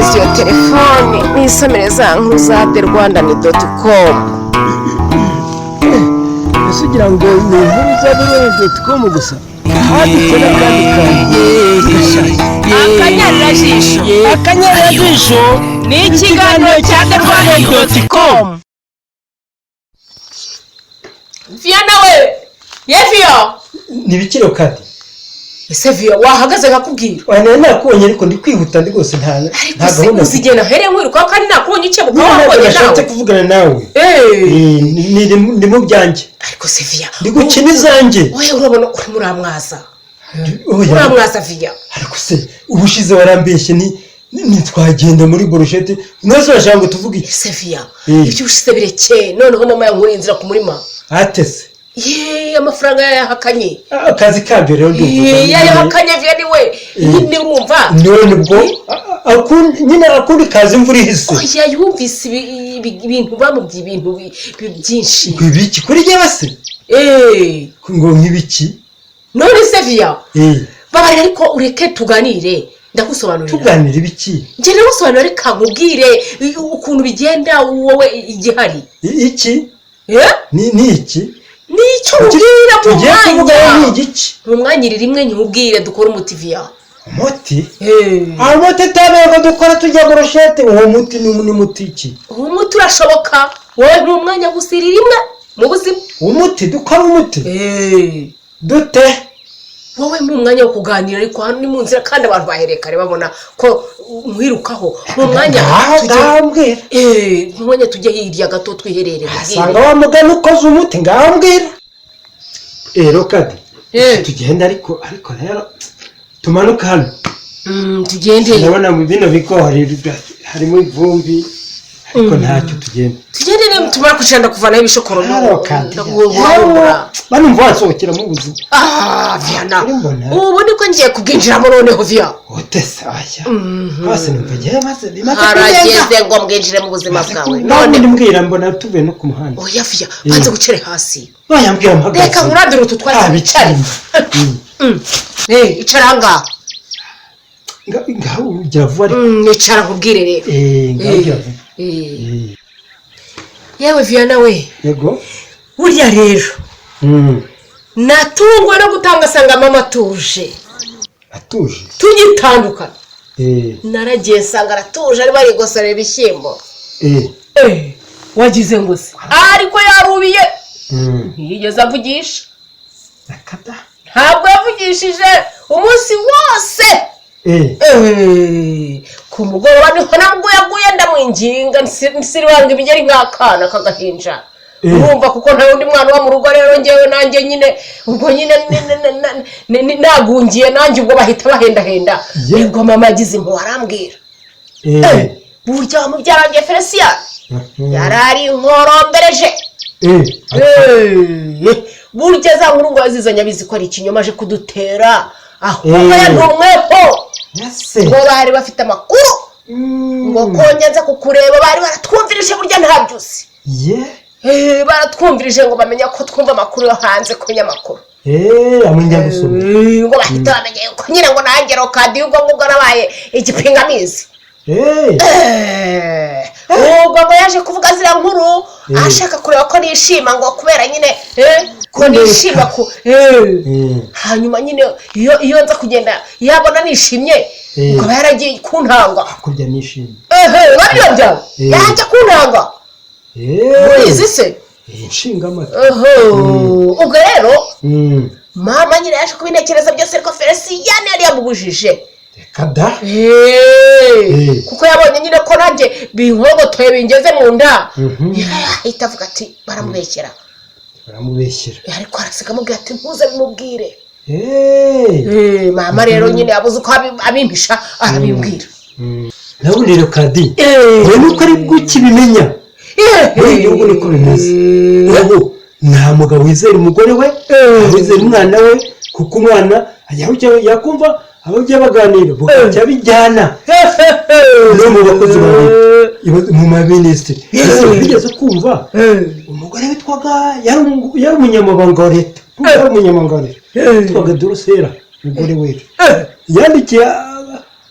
nkomeze iyo telefone nisomere za nkuru za therwanda.com. ese ugira ngo ni inkuru za therwanda.com gusa haditse n'akandi akanyarajisho ni ikiganiro cya therwanda.com. Viana we Yevio ni bikiro kadi ese Vio wahagaze nkakubwira wana nakubonye ariko ndi kwihuta ndi gose nta gahunda uzigena here nkwiruka kandi nakubonye icyebuka wabonye nawe nashatse kuvugana nawe ni mu byanjye ariko se Via ndi gukina izanjye oya urabona uri muramwaza Via ariko se ubushize warambeshye ni twagenda muri boroshete mwese bashanga tuvuge ese Via ibyo ushize bireke noneho mama yankuriye inzira ku murima atese amafaranga yahakanye akazi kabyo rero ndumva yahakanye Via ni we nyine umva none bwo nyine akundi kazi imvura ihise oya yumvise ibintu bamubye ibintu byinshi ibiki kuri je base ngo nk'ibiki none se Via baba ariko ureke tuganire ndagusobanurira tuganira ibiki nje ndagusobanurira reka nkubwire ukuntu bigenda wowe igihari iki ni iki nicyo ubwira mu mwanya rimwe nkubwire dukora umuti Via umuti umuti tabego dukora tujya boroshete uwo muti ni muti iki uwo muti urashoboka wowe mu mwanya gusira rimwe mu buzima umuti dukora umuti dute wowe mu mwanya wo kuganira ariko hano ni mu nzira kandi abantu baherekare babona ko nkwirukaho mu mwanya mu mwanya tujye hirya gato twiherere asanga wa mugani ukoze umuti ngambwira kadi tugenda ariko rero tumanuka hano tugende ndabona mu bino bigori harimo ivumbi ariko ntacyo tugende tumara kushanda kuvana ibishokoro bano mva wasohokera mu buzima Viana ubu niko ngiye kubwinjiramo noneho Via otese aya hasi numvagiye maze harageze ngo mbwinjire mu buzima bwawe none ndimbwira mbona tuve no ku muhanda oya Via banze gucere hasi bayambwira mpagaze reka urandira ututwaza bicare icaranga ngaho ugira vuba icara nkubwire rero yewe Viana we yego burya rero natungwa no gutanga sanga mama atuje tugitandukana naragiye sanga aratuje ari barigosora ibishyimbo wagize ngo se ariko yarubiye ntiyigeze avugisha ntabwo yavugishije umunsi wose ku mugoroba niho nabwo yaguye ndamwinginga nsiriwanga ibigeri nk'akana kagahinja urumva kuko nta wundi mwana wa mu rugo rero ngewe nanjye nyine ubwo nyine nagungiye nanjye ubwo bahita bahendahenda nibwo mama yagize impuhwe arambwira burya wamubyarangiye Felicien yarari inkorombereje burya za nkuru ngo yazizanye abizi ko ari ikinyoma aje kudutera aho yantumweho ngo bari bafite amakuru ngo konyanza kukureba bari baratwumvirije burya ntabyusi baratwumvirije ngo bamenye ko twumva amakuru yo hanze ku nyamakuru amenya gusoma ngo bahita bamenye ko nyine ngo nanjye rokadi ubwo ngubwo nabaye igipingamizi ubwo ngo yaje kuvuga ziriya nkuru ashaka kureba ko nishima ngo kubera nyine ko nishima ko hanyuma nyine iyo nza kugenda yabona nishimye ngo yaragiye kuntanga kurya nishimye baryo byawe yajya kuntanga urizi se inshinga amata ubwo rero mama nyine yaje kubintekereza byose ariko Felicien yari yamubujije kada kuko yabonye nyine ko nanjye binkogotoye bingeze mu nda ahita avuga ati baramubeshyera ariko arasiga amubwira ati ntuze bimubwire mama rero nyine yabuze uko abimpisha arabimbwira nawe rero kadi wowe nuko ari gukibimenya muri gihugu niko bimeze ubu nta mugabo wizera umugore we wizera umwana we kuko umwana yakumva abajya baganira bukajya bijyana no mu bakozi mu maminisitiri bigeze kumva umugore witwaga yari umunyamabanga wa leta yari umunyamabanga wa leta witwaga Dorosera umugore we yandikiye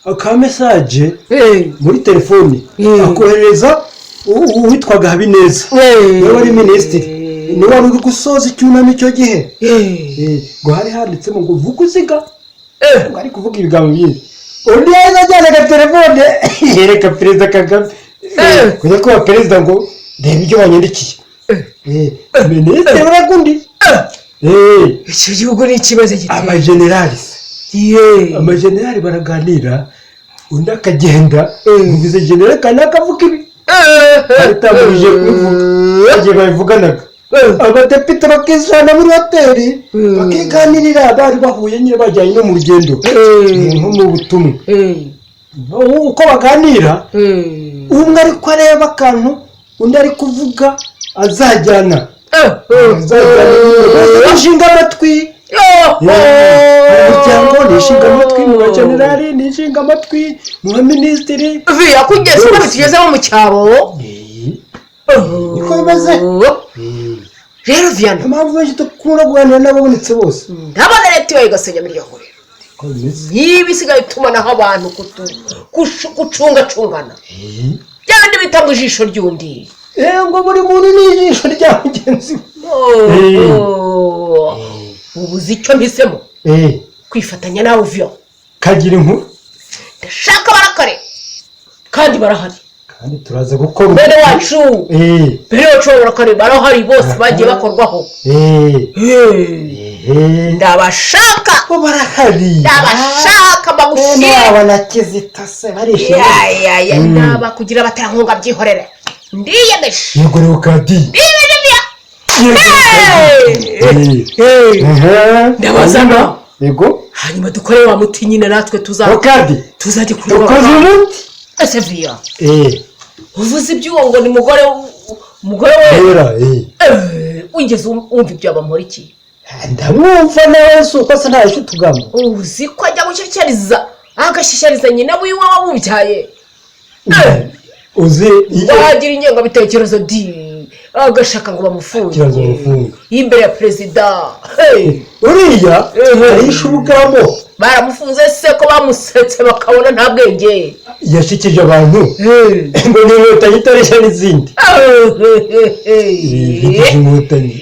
aka message muri telefone akohereza uwitwaga Habineza niwe wari minisitiri niwe wari uri gusoza icyunamo icyo gihe ngo hari handitsemo ngo vuguziga ngo ari kuvuga ibigambo byinshi undi yahise ajyanaga telefone yereka perezida Kagame kujya kuba perezida ngo reba ibyo banyandikiye minisitiri uragundi iki gihugu ni ikibazo giteye amajenerali baraganira undi akagenda mugize generali kandi akavuga ibi aritamurije kubivuga igihe babivuganaga abadepite bakisana muri hoteli bakiganirira bari bahuye nyine bajyanye no mu rugendo nko mu butumwa uko baganira umwe ariko areba akantu undi ari kuvuga azajyana nishinga amatwi umuryango nishinga amatwi mu bajenerali nishinga amatwi mu baminisitiri kugeza ubu tugezeho mu cyaro niko bimeze rero Vianney impamvu benshi dukunda guhanira n'ababonetse bose ndabona leta ibaye igasenya miliyoni niba isigaye itumanaho abantu gucungacungana byabindi bita ngo ijisho ry'undi ngo buri muntu ni ijisho rya mugenzi we ubuze icyo mpisemo kwifatanya nawe Vianney kagira inkuru ndashaka barakare kandi barahari kandi turaza gukora bene wacu barakare barahari bose bagiye bakorwaho ndabashaka bagushye abana Kizito se barishimye ndaba kugira batankunga byihorere ndiyemeje yego rero kadi ndabazana yego hanyuma dukore wa muti nyine natwe tuzajya kureba ese Vianney uvuze iby'uwo ngo ni umugore we wigeze wumva ibyo abamora iki ndamwumva nawe si uko se nta icyo tugamo uzi ko ajya gushyikiriza agashyikiriza nyina wiwe wamubyaye uzi wagira ingengabitekerezo agashaka ngo bamufunge imbere ya perezida uriya yishe ubugamo baramufunze se ko bamusetse bakabona nta bwenge yashikije abantu ngo ni inkotanyi itareshya n'izindi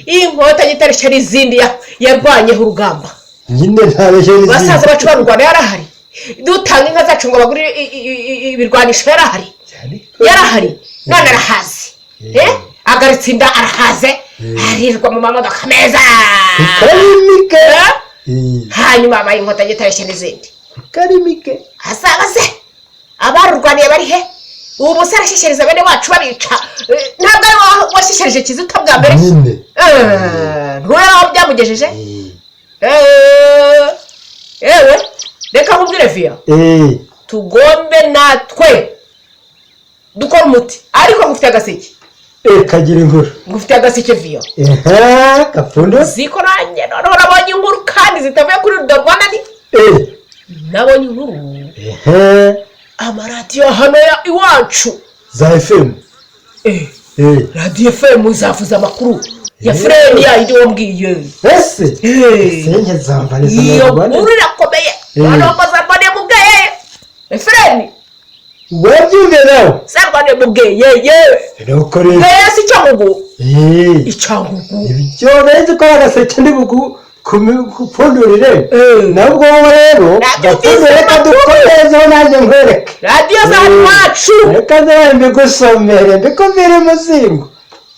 inkotanyi itareshya n'izindi yarwanyeho urugamba nyine ntareshya n'izindi basaza bacu barurwana yarahari dutanga inka zacu ngo bagure ibirwanisho yarahari none arahazi agaritse inda arahaze arirwa mu mamodoka meza hanyuma abaye inkotanyi itareshya n'izindi karimike asaba se abarurwaniye bari he ubu se arashyikiriza bene wacu babica ntabwo ari washyikirije Kizito bwa mbere ntubera aho byamugejeje ewe reka nkubwire Vianney tugombe natwe dukora umuti ariko ngufite agaseke kagira inkuru ngufite agaseke Vianney gapfundo ziko nanjye noneho nabonye inkuru kandi zitavuye kuri Rwanda nabonye inkuru amaradiyo hano iwacu za FM radiyo FM zavuze amakuru ya Freni yayindi wambwiye ese senye zamvaniza iyo nkuru irakomeye noneho bazambane mubweye Freni wabyumve nawe sambane mubweye nuko rero ese icyangugu ibyo nzi ko agaseke ndi bugu kupfundurire nabwo rero gapfundure kadukomezeho nanjye nkwereke radiyo zacu iwacu reka zawe mbigusomere mbikumvire umuzingo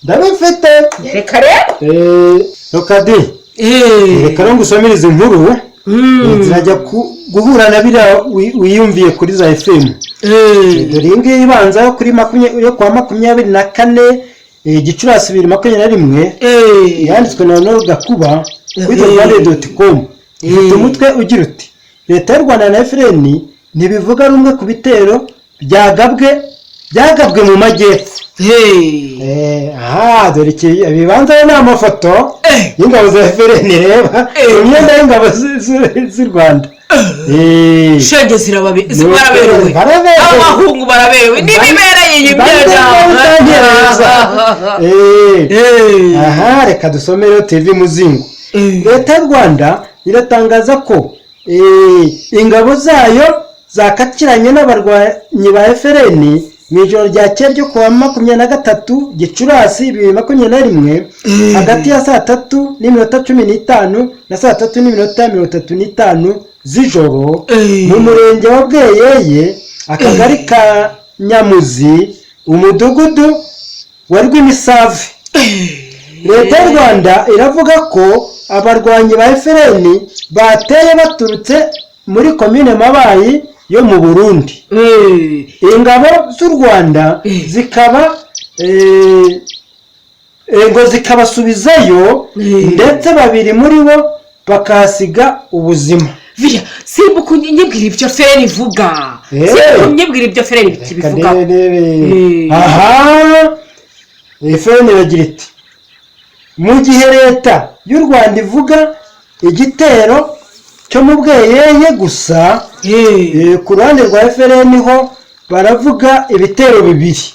ndabifite reka rero rukadi reka no ngusomere izi nkuru zirajya guhura na biriya wiyumviye kuri za FM dore iyi ngiyi ibanza kuri yo kwa 24 Gicurasi 2021 yanditswe na Honore Gakuba kuri rwanda.com ifite umutwe ugira uti leta y'u Rwanda na FRN ntibivuga rumwe ku bitero byagabwe mu majyepfo dore iki bibanza ni amafoto y'ingabo za FRN reba imyenda y'ingabo z'u Rwanda shenge zirababerewe abahungu baraberewe n'ibibereye iyi myenda reka dusomere TV Muzingo leta y'u Rwanda iratangaza ko ingabo zayo zakakiranye n'abarwanyi ba FRN mu ijoro ryakeye ryo kuwa 23 Gicurasi 2021 hagati ya saa 3:15 na saa 3:35 z'ijoro mu murenge wa Bweyeye akagari ka Nyamuzi umudugudu wa Rwimisave. Leta y'u Rwanda iravuga ko abarwanyi ba FRN bateye baturutse muri komine Mabayi yo mu Burundi. Ingabo z'u Rwanda zikaba ngo zikabasubizayo ndetse babiri muri bo bakahasiga ubuzima. Vya simbuku nyibwira ibyo FRN ivuga. Simbuku nyibwira ibyo FRN bikivuga. Aha FRN iragira iti mu gihe leta y'u Rwanda ivuga igitero cyo mu Bweyeye gusa ku ruhande rwa FRN ho baravuga ibitero bibiri,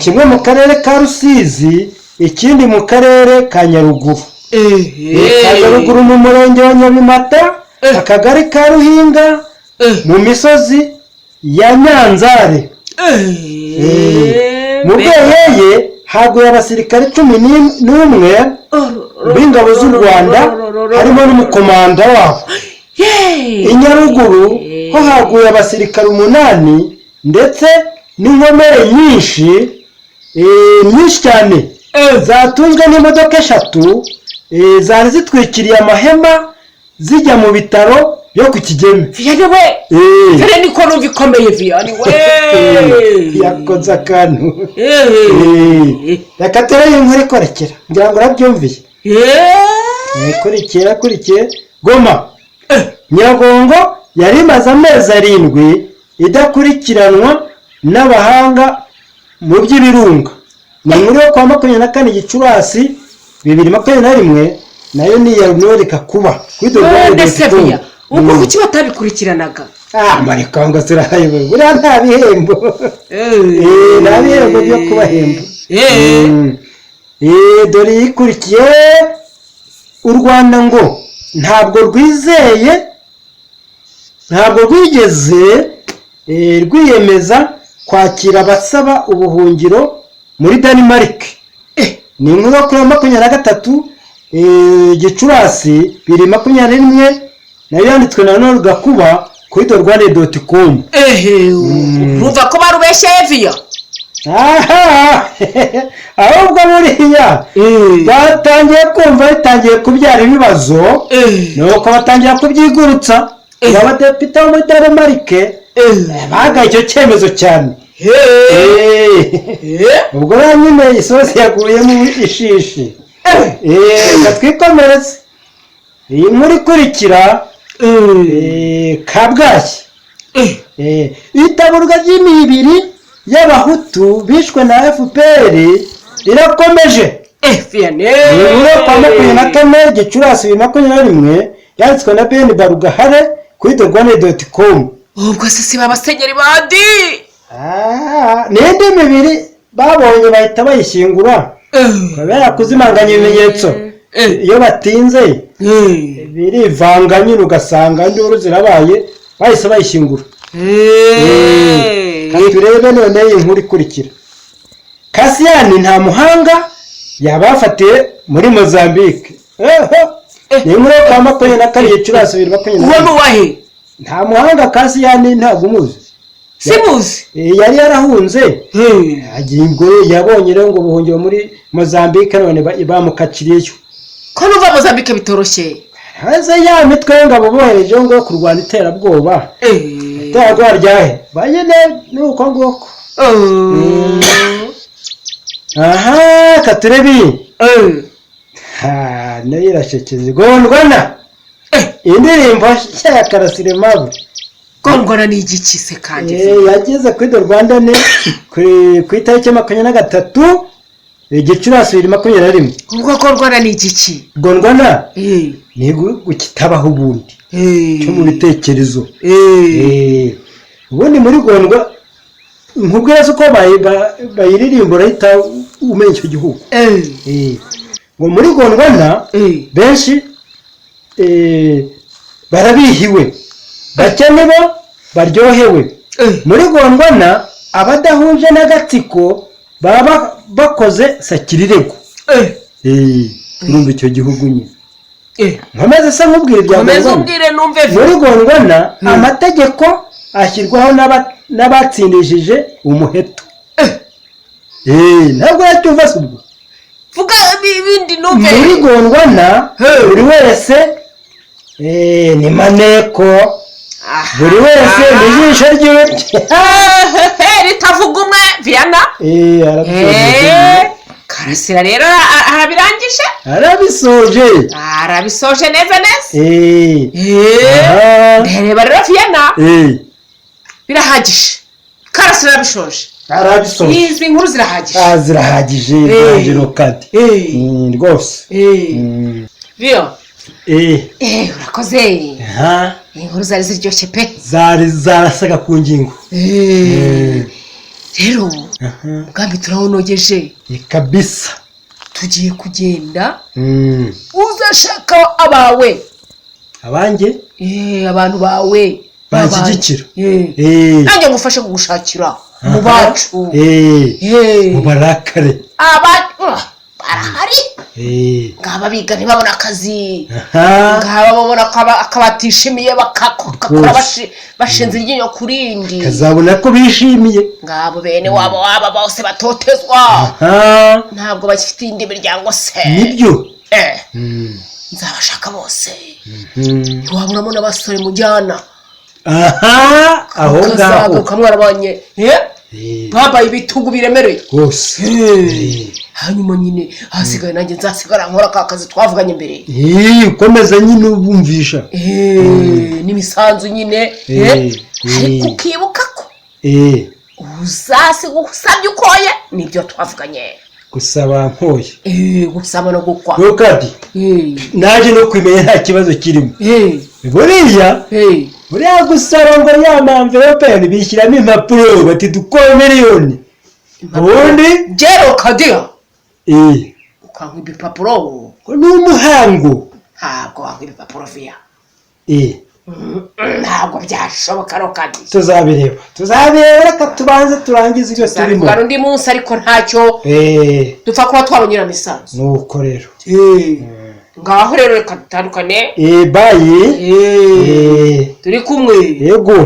kimwe mu karere ka Rusizi ikindi mu karere ka Nyaruguru. Nyaruguru mu murenge wa Nyabimata akagari ka Ruhinga mu misozi ya Nyanzare. Mu Bweyeye haguye abasirikare 11 b'ingabo z'u Rwanda harimo n'umukomanda wabo. I Nyaruguru ho haguye abasirikare 8 ndetse n'inkomere nyinshi cyane zatunzwe n'imodoka 3 zari zitwikiriye amahema zijya mu bitaro byo ku Kigeme. Viyani we FRN ko nubikomeye Viyani we yakoze akantu. Reka tere inkuru ikorekera ngira ngo urabyumviye. Kurikiye Goma Nyiragongo yari imaze amezi 7 idakurikiranwa n'abahanga mu by'ibirunga. Ni muri kwa 24 Gicurasi 2021 nayo ni yarunyoreka kuba kwidogwa uko kuki batabikurikiranaga. Marikongo zirahaye buriya nta bihembo. Nta bihembo byo kubahemba. Dore ikurikiye u Rwanda ngo ntabwo rwigeze rwiyemeza kwakira abasaba ubuhungiro muri Denmark. Ni inkuru kuri 23 Gicurasi 2021 nayo yanditswe na None Gakuba kuri rwanda.com. Urumva ko barubeshye Via. Ahubwo buriya batangiye kumva bitangiye kubyara ibibazo nuko batangira kubyigurutsa. Abadepite bo muri Denmark bagaye icyo cyemezo cyane. Ubwo nyine isosi yaguye mu ishishi. Gatwikomereze iyi nkuru ikurikira Kabgayi. Itaburwa ry'imibiri y'abahutu bishwe na FPR rirakomeje. Inkuru kwa 24 Gicurasi 2021 yanditswe na Ben Barugahare kuri rwanda.com. Ubwo se babasenyeri bandi n'indi mibiri babonye bahita bayishyingura kubera kuzimanganya ibimenyetso. Iyo batinze birivanga nyine ugasanga nduru zirabaye bahise bayishyingura. Turebe none inkuru ikurikira. Kasiyani nta muhanga yabafatiye muri Mozambique. Ni inkuru kwa 24 Gicurasi 2021. Uwo wahe nta muhanga Kasiyani ntabwo umuzi. Simuzi yari yarahunze agingo yabonye rero ngo buhungiro muri Mozambique none bamukakiriyeyo. Ko nuva Mozambique bitoroshye haza ya mitwe ngabo bohereje ngo kurwana iterabwoba. Terabwoba ryahe banyene nuko ngoko. Aha katurebi nayo irashekeze Gondwana. Indirimbo ya Karasire Mabure. Gondwana ni igiki se kandi yageze kuri Rwanda ne ku itariki 23 Gicurasi 2021. Ubwo Gondwana ni igiki? Gondwana ni gukitabaho ubundi cyo mu bitekerezo. Ubundi muri Gondwa nkubwira ko bayiririmbura hita umenya icyo gihugu. Ngo muri Gondwana benshi barabihiwe bakene bo baryohewe muri Gondwana abadahuje n'agatsiko baba bakoze sakirirego urumva icyo gihugu nyine nkomeze se nkubwire ibya Gondwana muri Gondwana amategeko ashyirwaho n'abatsindishije umuheto ntabwo yacyumva se ubwo vuga ibindi numve muri Gondwana buri wese ni maneko buri wese ni ijisho ryiwe ritavuga umwe Viana Karasira rero arabirangije arabisoje neza reba rero Viana birahagije Karasira arabishoje izi nkuru zirahagije kadi rwose Vio urakoze inkuru zari ziryoshye pe zarasaga ku ngingo rero mugambi turawunogeje kabisa tugiye kugenda uzashaka abawe abanjye abantu bawe banshyigikira nanjye ngufashe kugushakira mu bacu mu barakare barahari ngaba biga ntibabona akazi ngaba babona akabatishimiye bakakora bashinze iryinyo ku rindi kazabona ko bishimiye ngabo bene wabo bose batotezwa ntabwo bagifite indi miryango se nibyo nzabashaka bose ntiwaburamo n'abasore mujyana aho ngaho kamwarabanye babaye ibitugu biremereye rwose hanyuma nyine hasigaye nanjye nzasigara nkora ka kazi twavuganye mbere ukomeza nyine ubumvisha n'imisanzu nyine ariko ukibuka ko uzasiga usabye ukoye nibyo twavuganye gusaba nkoye gusaba no gukwa kadi naje no kwimenya nta kibazo kirimo buriya gusaba ngo ya mamverope bishyiramo impapuro bati dukora miliyoni ubundi jero kadia ukankwa ibipapuro ni umuhango ntabwo wankwa ibipapuro Via ntabwo byashoboka rokadi tuzabireba reka tubanze turangize ibyo turimo undi munsi ariko ntacyo dupfa kuba twabonyera imisanzu nuko rero ngaho rero reka dutandukane bayi turi kumwe yego